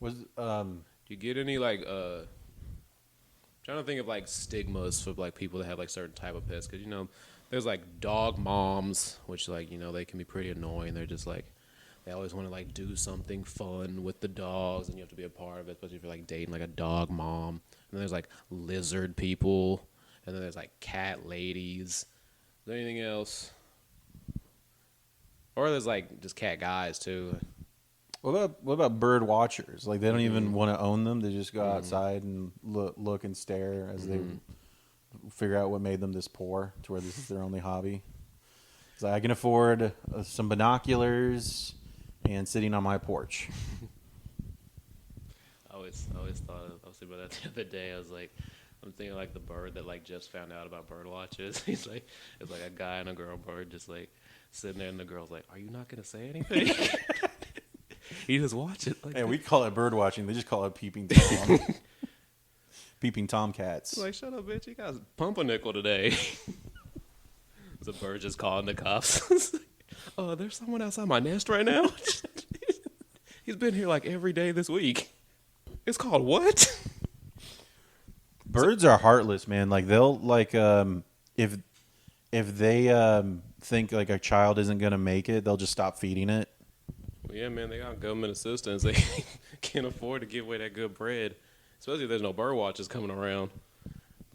Was Do you get any like trying to think of like stigmas for like people that have like certain type of pets, because there's like dog moms, which like they can be pretty annoying. They're just like they always want to like do something fun with the dogs, and you have to be a part of it, especially if you're like dating like a dog mom. And then there's like lizard people, and then there's like cat ladies. Is there anything else? Or there's like just cat guys too. what about bird watchers? Like they don't even want to own them. They just go outside and look and stare as they figure out what made them this poor to where this is their only hobby. It's like I can afford some binoculars and sitting on my porch. I always thought I was thinking about that the other day. I'm thinking like the bird that like just found out about bird watches. It's like a guy and a girl bird just like sitting there, and the girl's like, "Are you not gonna say anything?" You just watch it. Like, Hey, we call it bird watching. They just call it peeping tom. Peeping tomcats. like, shut up, bitch! You got pumpernickel today. The bird just calling the cops. Oh, there's someone outside my nest right now. He's been here like every day this week. It's called what? Birds are heartless, man. Like they'll like if they think like a child isn't gonna make it, they'll just stop feeding it. Well, yeah, man, they got government assistance. They can't afford to give away that good bread, especially if there's no bird watchers coming around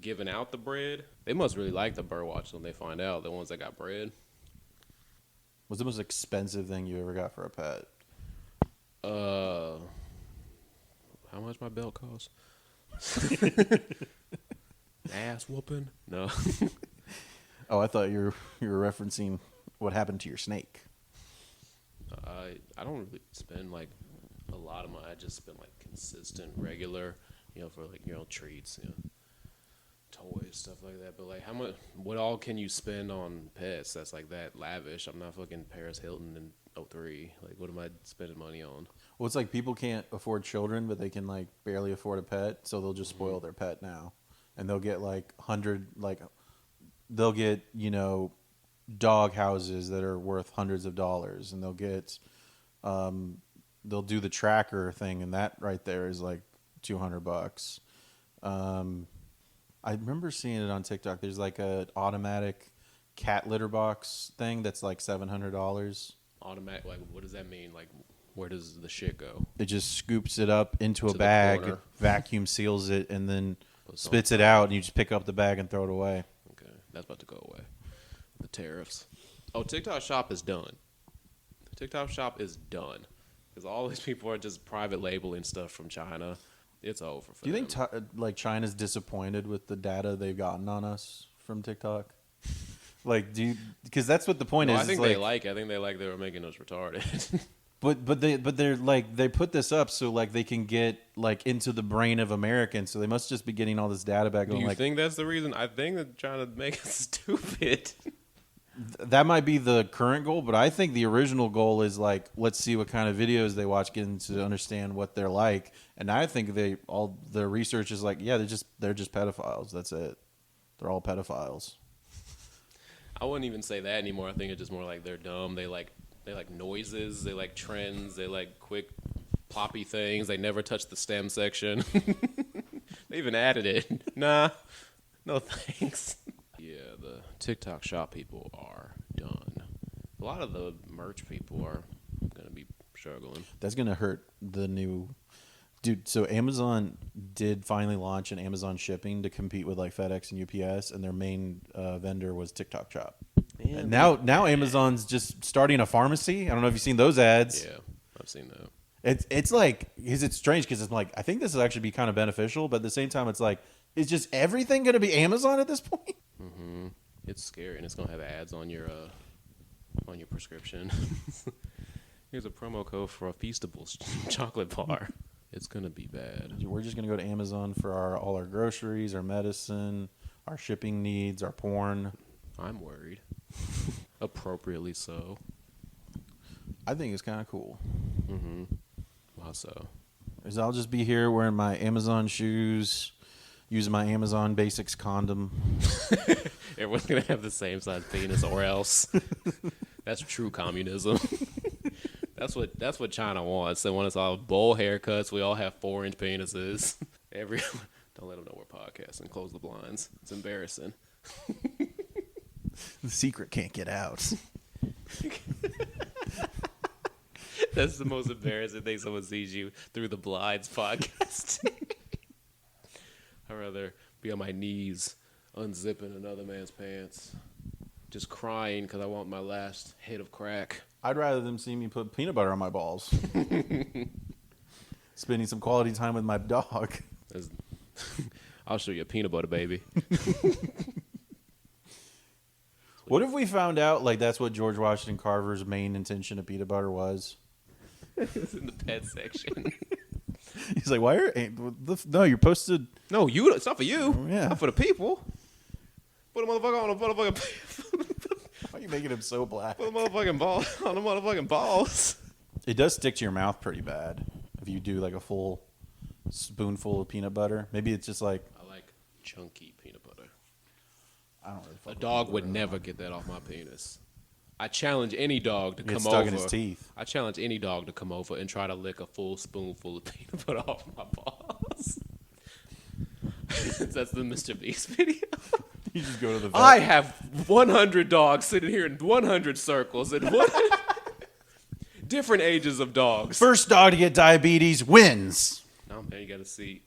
giving out the bread. They must really like the bird watchers when they find out, the ones that got bread. What's the most expensive thing you ever got for a pet? How much my belt cost? Ass whooping? No. Oh, I thought you were referencing what happened to your snake. I don't really spend like a lot of money. I just spend like consistent, regular, for like treats, toys, stuff like that. But like, what all can you spend on pets that's like that lavish? I'm not fucking Paris Hilton in '03. Like, what am I spending money on? Well, it's like people can't afford children, but they can like barely afford a pet, so they'll just spoil their pet now, and they'll get they'll get dog houses that are worth hundreds of dollars, and they'll do the tracker thing, and that right there is like $200. I remember seeing it on TikTok. There's like a automatic cat litter box thing that's like $700. Automatic, like, what does that mean? Like, where does the shit go? It just scoops it up into a To the bag, corner. vacuum seals it, and then Puts spits on it out, and you just pick up the bag and throw it away. Okay, that's about to go away. The tariffs. Oh, TikTok Shop is done. TikTok Shop is done. Because all these people are just private labeling stuff from China. It's over for Do you them. think China's disappointed with the data they've gotten on us from TikTok? Like, because that's what the point No, is. I think it's they like it. I think they like they were making us retarded. But they're like they put this up so like they can get like into the brain of Americans, so they must just be getting all this data back. Do Going you like, think that's the reason? I think they're trying to make us stupid. that might be the current goal, but I think the original goal is like, let's see what kind of videos they watch, getting to understand what they're like. And I think all the research is like, yeah, they're just pedophiles. That's it. They're all pedophiles. I wouldn't even say that anymore. I think it's just more like they're dumb. They like noises. They like trends. They like quick ploppy things. They never touch the STEM section. They even added it. Nah, no thanks. Yeah, the TikTok Shop people are done. A lot of the merch people are gonna be struggling. That's gonna hurt the new dude. So Amazon did finally launch an Amazon shipping to compete with like FedEx and UPS, and their main vendor was TikTok Shop. Man, And now Amazon's just starting a pharmacy. I don't know if you've seen those ads. Yeah, I've seen that. It's like, because it's strange, because it's like, I think this will actually be kind of beneficial, but at the same time, it's like, is just everything going to be Amazon at this point? Mm-hmm. It's scary, and it's gonna have ads on your prescription. Here's a promo code for a Feastables chocolate bar. It's gonna be bad. We're just going to go to Amazon for all our groceries, our medicine, our shipping needs, our porn. I'm worried. Appropriately so. I think it's kind of cool. Mm-hmm. How so? Is I'll just be here wearing my Amazon shoes, using my Amazon Basics condom. Everyone's gonna have the same size penis, or else. That's true communism. That's what China wants. They want us all bowl haircuts. We all have 4-inch penises. Don't let them know we're podcasting. Close the blinds. It's embarrassing. The secret can't get out. That's the most embarrassing thing someone sees you through the blinds podcast. I'd rather be on my knees unzipping another man's pants, just crying because I want my last hit of crack. I'd rather them see me put peanut butter on my balls. Spending some quality time with my dog. I'll show you a peanut butter, baby. What if we found out like that's what George Washington Carver's main intention of peanut butter was? It's in the pet section. He's like, why are no? You're supposed to. No, it's not for you. Yeah. It's not for the people. Put a motherfucker on a motherfucking. Why are you making him so black? Put a motherfucking ball on the motherfucking balls. It does stick to your mouth pretty bad if you do like a full spoonful of peanut butter. Maybe it's just like I like chunky peanut butter. I don't really. A dog would never get that off my penis. I challenge any dog to come stuck over. in his teeth. I challenge any dog to come over and try to lick a full spoonful of peanut butter off my balls. That's the Mr. Beast video. You just go to the vet. I have 100 dogs sitting here in 100 circles and different ages of dogs. First dog to get diabetes wins. No, man, you got to see.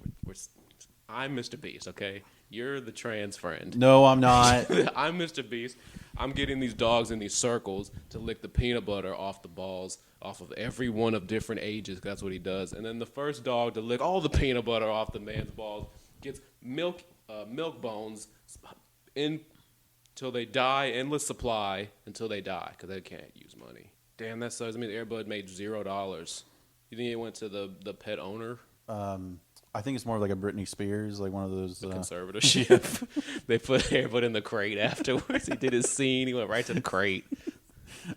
I'm Mr. Beast, okay? You're the trans friend. No, I'm not. I'm Mr. Beast. I'm getting these dogs in these circles to lick the peanut butter off the balls, off of every one of different ages. That's what he does. And then the first dog to lick all the peanut butter off the man's balls gets milk bones until they die, endless supply until they die because they can't use money. Damn, that sucks. I mean, Airbud made $0. You think it went to the pet owner? I think it's more like a Britney Spears, like one of those. The conservatorship. They put Airbud in the crate afterwards. He did his scene. He went right to the crate.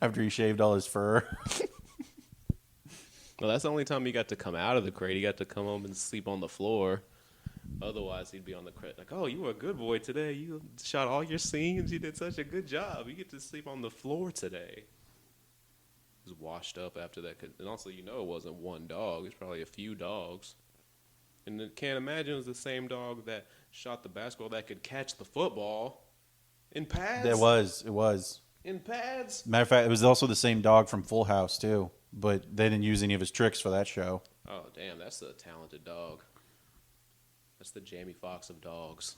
After he shaved all his fur. Well, that's the only time he got to come out of the crate. He got to come home and sleep on the floor. Otherwise, he'd be on the crate like, oh, you were a good boy today. You shot all your scenes. You did such a good job. You get to sleep on the floor today. He was washed up after that. And also, it wasn't one dog. It's probably a few dogs. And I can't imagine it was the same dog that shot the basketball that could catch the football in pads. It was. In pads? Matter of fact, it was also the same dog from Full House, too. But they didn't use any of his tricks for that show. Oh, damn. That's a talented dog. That's the Jamie Foxx of dogs.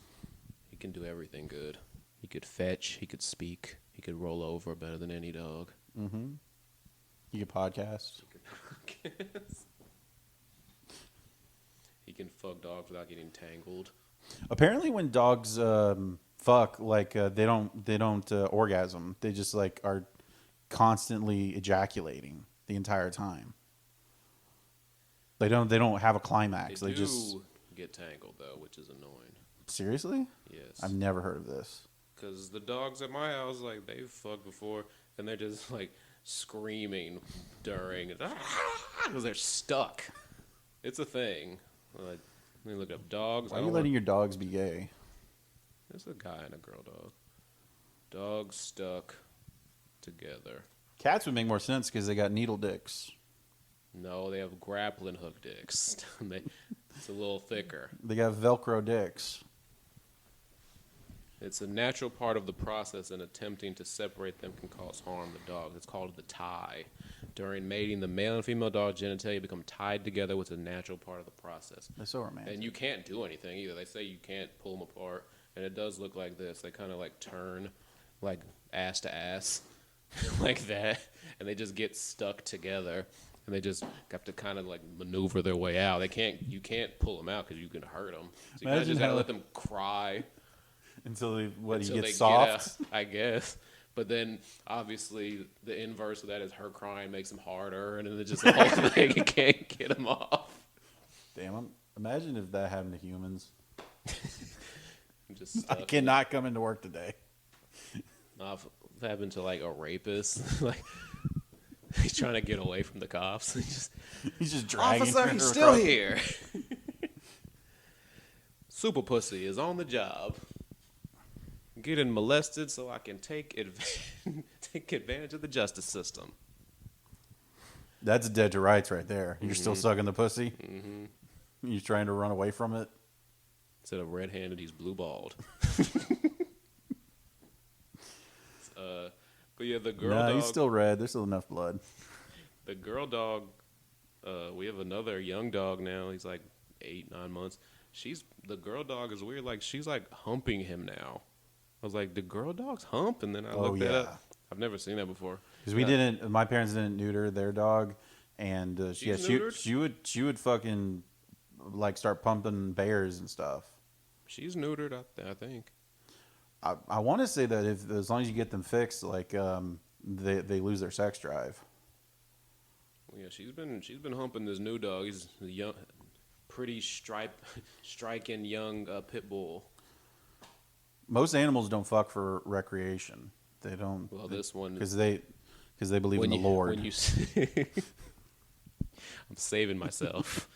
He can do everything good. He could fetch. He could speak. He could roll over better than any dog. Mm-hmm. He could podcast. He can fuck dogs without getting tangled. Apparently, when dogs fuck, like they don't orgasm. They just like are constantly ejaculating the entire time. They don't have a climax. They just get tangled though, which is annoying. Seriously? Yes. I've never heard of this. Because the dogs at my house, like they've fucked before, and they're just like screaming during because they're stuck. It's a thing. Let me look up dogs. Why are you letting your dogs be gay? There's a guy and a girl dog. Dogs stuck together. Cats would make more sense because they got needle dicks. No, they have grappling hook dicks. It's a little thicker. They got Velcro dicks. It's a natural part of the process, and attempting to separate them can cause harm to dogs. It's called the tie. During mating, the male and female dog genitalia become tied together, which is a natural part of the process. They're so romantic. And you can't do anything either. They say you can't pull them apart, and it does look like this. They kind of like turn like ass to ass like that, and they just get stuck together, and they just have to kind of like maneuver their way out. You can't pull them out because you can hurt them. So you just got to let them cry. Until you get soft? I guess. But then, obviously, the inverse of that is her crying makes them harder, and then it's just the whole thing. You can't get them off. Damn, imagine if that happened to humans. Just I cannot come into work today. If it happened to, like, a rapist, like, he's trying to get away from the cops. He's just dragging Officer, he's still here. Super Pussy is on the job. Getting molested so I can take advantage of the justice system. That's dead to rights right there. You're still Mm-hmm. sucking the pussy. Mm-hmm. You're trying to run away from it. Instead of red-handed, he's blue-balled. But yeah, the girl No, dog. he's still red. There's still enough blood. The girl dog. We have another young dog now. He's like 8-9 months. The girl dog is weird. Like she's like humping him now. I was like, do girl dogs hump? And then I looked that up. I've never seen that before. Because we didn't. My parents didn't neuter their dog, and she would fucking like start pumping bears and stuff. She's neutered, I think. I want to say that as long as you get them fixed, like they lose their sex drive. Well, yeah, she's been humping this new dog. He's a young, pretty striking young pit bull. Most animals don't fuck for recreation. They don't. Well, this one because they believe in the Lord. When you, I'm saving myself.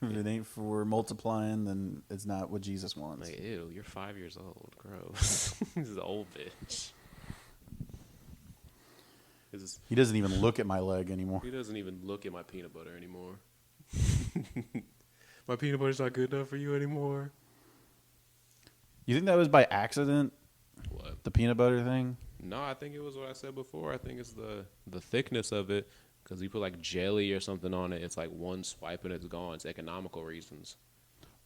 If it ain't for multiplying, then it's not what Jesus wants. Like, ew, you're 5 years old. Gross. This is an old bitch. He doesn't even look at my leg anymore. He doesn't even look at my peanut butter anymore. My peanut butter's not good enough for you anymore. You think that was by accident? What? The peanut butter thing? No, I think it was what I said before. I think it's the thickness of it. Because you put like jelly or something on it, it's like one swipe and it's gone. It's economical reasons.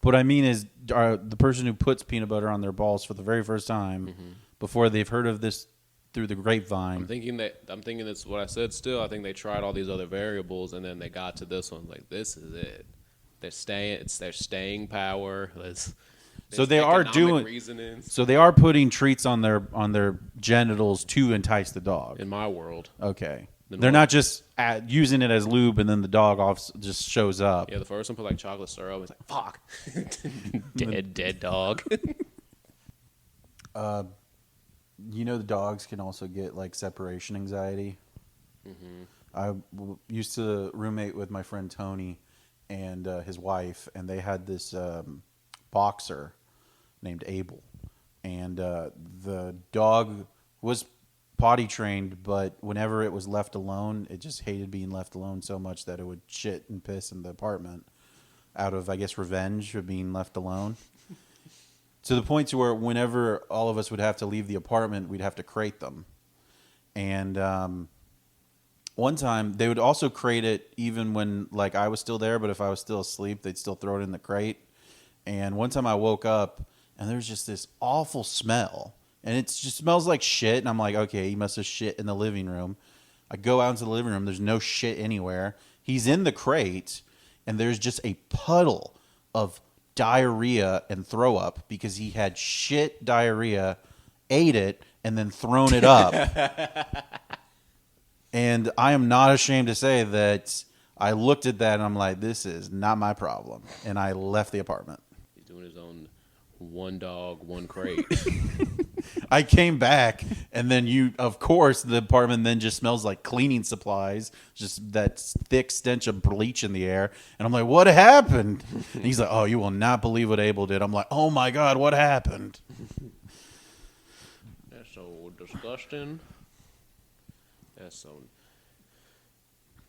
What I mean is, the person who puts peanut butter on their balls for the very first time, before they've heard of this through the grapevine. I'm thinking that's what I said. Still, I think they tried all these other variables and then they got to this one. Like, this is it. It's their staying power. So they are doing reasonings. So they are putting treats on their genitals to entice the dog. In my world, okay. They're not just using it as lube and then the dog just shows up. Yeah, the first one put like chocolate syrup. It's like, fuck. dead dog. You know, the dogs can also get like separation anxiety. I used to roommate with my friend Tony and his wife, and they had this boxer named Abel. And the dog was potty trained, but whenever it was left alone, it just hated being left alone so much that it would shit and piss in the apartment out of, I guess, revenge of being left alone. To the point to where whenever all of us would have to leave the apartment, we'd have to crate them. And one time they would also crate it even when like I was still there, but if I was still asleep, they'd still throw it in the crate. And one time I woke up and there was just this awful smell. And it just smells like shit. And I'm like, okay, he must have shit in the living room. I go out into the living room. There's no shit anywhere. He's in the crate. And there's just a puddle of diarrhea and throw up because he had shit diarrhea, ate it, and then thrown it up. And I am not ashamed to say that I looked at that and I'm like, this is not my problem. And I left the apartment. He's doing his own one dog, one crate. I came back, and then of course, the apartment then just smells like cleaning supplies, just that thick stench of bleach in the air. And I'm like, what happened? And he's like, oh, you will not believe what Abel did. I'm like, oh my God, what happened? That's so disgusting. That's so...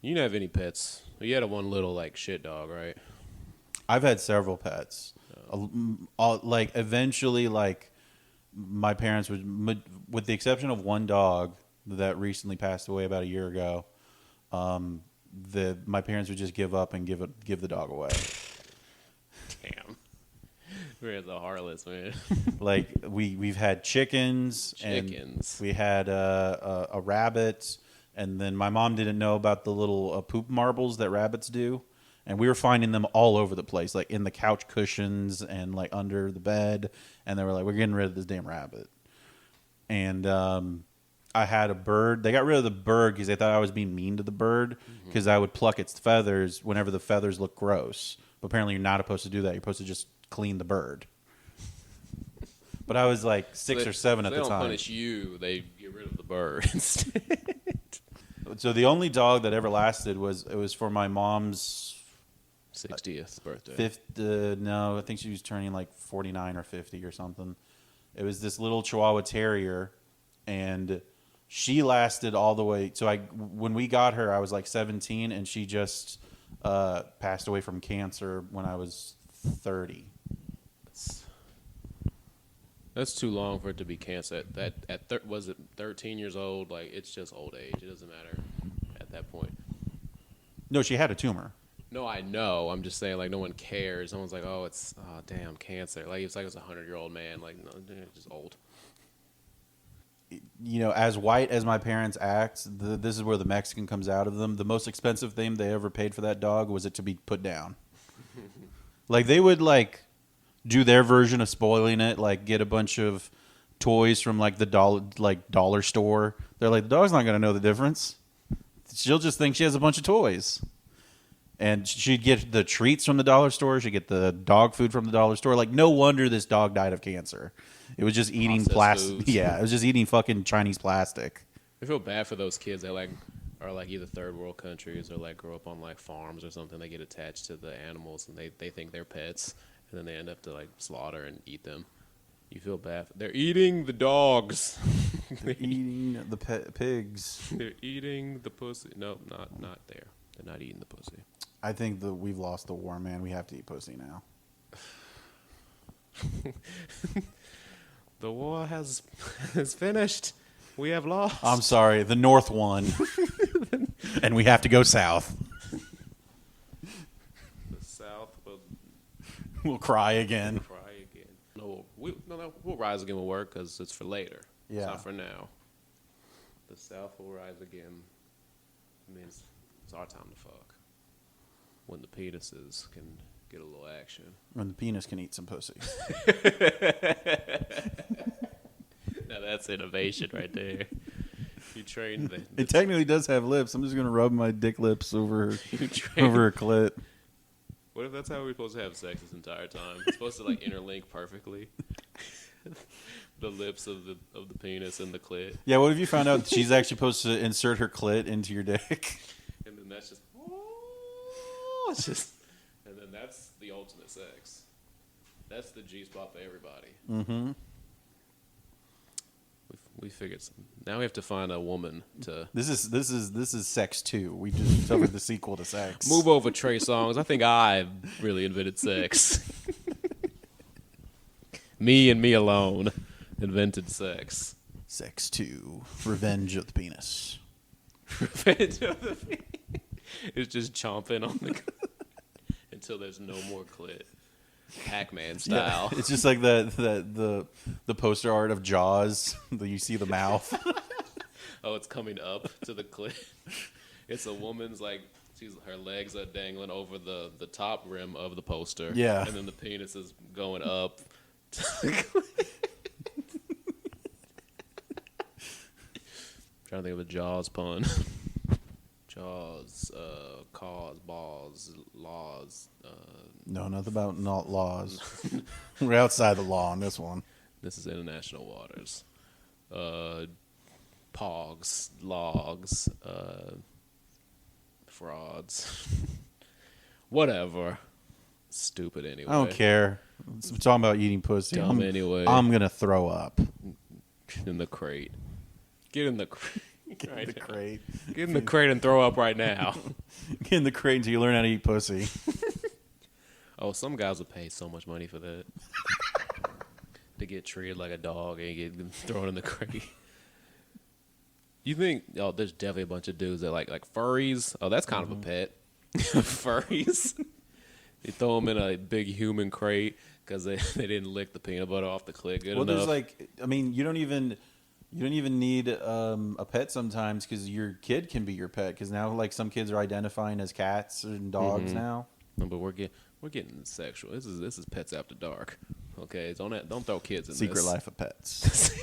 You didn't have any pets. You had one little, like, shit dog, right? I've had several pets. Like, eventually, like... My parents would, with the exception of one dog that recently passed away about a year ago, my parents would just give up and give the dog away. Damn, we're the heartless, man. Like we've had chickens. And we had a rabbit, and then my mom didn't know about the little poop marbles that rabbits do. And we were finding them all over the place, like in the couch cushions and like under the bed. And they were like, we're getting rid of this damn rabbit. And I had a bird. They got rid of the bird because they thought I was being mean to the bird because I would pluck its feathers whenever the feathers look gross. But apparently you're not supposed to do that. You're supposed to just clean the bird. But I was like 6 or 7 at the time. They don't punish you. They get rid of the bird instead. So the only dog that ever lasted was for my mom's 60th birthday. No, I think she was turning like 49 or 50 or something. It was this little Chihuahua Terrier, and She lasted all the way. So when we got her, I was like 17, and she just passed away from cancer when I was 30. That's too long for it to be cancer. Was it 13 years old? Like, it's just old age. It doesn't matter at that point. No, she had a tumor. No, I know. I'm just saying, like, no one cares. No one's like, oh, damn, cancer. Like, it's like it's a 100-year-old man. Like, no, it's just old. You know, as white as my parents act, this is where the Mexican comes out of them. The most expensive thing they ever paid for that dog was it to be put down. Like, they would, like, do their version of spoiling it, like get a bunch of toys from like the dollar store. They're like, the dog's not gonna know the difference. She'll just think she has a bunch of toys. And she'd get the treats from the dollar store. She'd get the dog food from the dollar store. Like, no wonder this dog died of cancer. It was just eating plastic. Yeah, it was just eating fucking Chinese plastic. I feel bad for those kids that like are like either third world countries or like grow up on like farms or something. They get attached to the animals and they think they're pets. And then they end up to like slaughter and eat them. You feel bad. They're eating the dogs. They're eating the pigs. They're eating the pussy. No, not there. They're not eating the pussy. I think that we've lost the war, man. We have to eat pussy now. The war has finished. We have lost. I'm sorry. The North won. And we have to go south. The South will We'll cry again. No, we'll rise again will work because it's for later. Yeah. It's not for now. The South will rise again. Means it's our time to fuck. When the penises can get a little action. When the penis can eat some pussy. Now that's innovation right there. You trained the It technically does have lips. I'm just gonna rub my dick lips over her clit. What if that's how we're supposed to have sex this entire time? It's supposed to like interlink perfectly. The lips of the penis and the clit. Yeah, what if you found out she's actually supposed to insert her clit into your dick? And then that's just and then that's the ultimate sex. That's the G spot for everybody. Mm-hmm. We figured something. Now we have to find a woman to. This is Sex 2. We just covered the sequel to Sex. Move over, Trey Songz. I think I really invented sex. Me and me alone invented sex. Sex 2. Revenge of the Penis. Revenge of the penis. It's just chomping on the until there's no more clit. Pac-Man style. Yeah, it's just like the poster art of Jaws. You see the mouth. Oh, it's coming up to the clit. It's a woman's like her legs are dangling over the top rim of the poster. Yeah, and then the penis is going up to the clit. Trying to think of a Jaws pun. Jaws, cause, balls, laws. No, nothing about not laws. We're outside the law on this one. This is international waters. Pogs, logs, frauds. Whatever. Stupid anyway. I don't care. We're talking about eating pussy. Dumb anyway. I'm going to throw up. Get in the crate. Get in the crate. Get in the crate. Get in the crate and throw up right now. Get in the crate until you learn how to eat pussy. Oh, some guys would pay so much money for that. To get treated like a dog and get thrown in the crate. You think, there's definitely a bunch of dudes that like furries. Oh, that's kind of a pet. Furries. They throw them in a big human crate because they didn't lick the peanut butter off the clit good enough. There's you don't even need a pet sometimes because your kid can be your pet because now like some kids are identifying as cats and dogs now. No, but we're getting sexual. This is Pets After Dark. Okay, don't throw kids in Secret this. Life of Pets.